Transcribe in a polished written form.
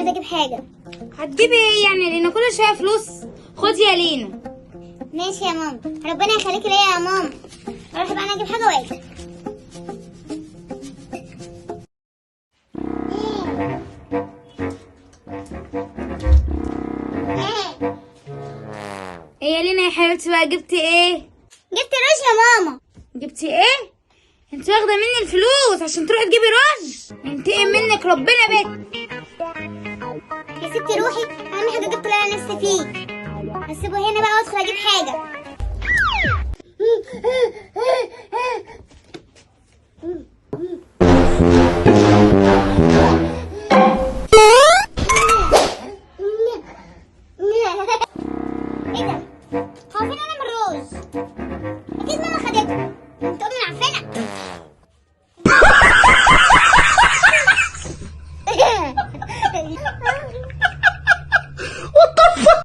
عايزه اجيب حاجه. هتجيبي ايه يعني لينا؟ كل شويه فلوس. خدي يا لينا. ماشي يا ماما، ربنا يخليكي ليا يا ماما. اروح بقى انا اجيب حاجه واجي. ايه يا لينا يا حبيبتي بقى، جبتي ايه؟ جبت روج يا ماما. جبتي ايه؟ انت واخده مني الفلوس عشان تروحي تجيبي رز؟ ينتقم منك ربنا بك. يا ستي روحي، اهم حاجه جبت اللي انا نفسي فيه. هسيبه هنا بقى وادخل اجيب حاجه.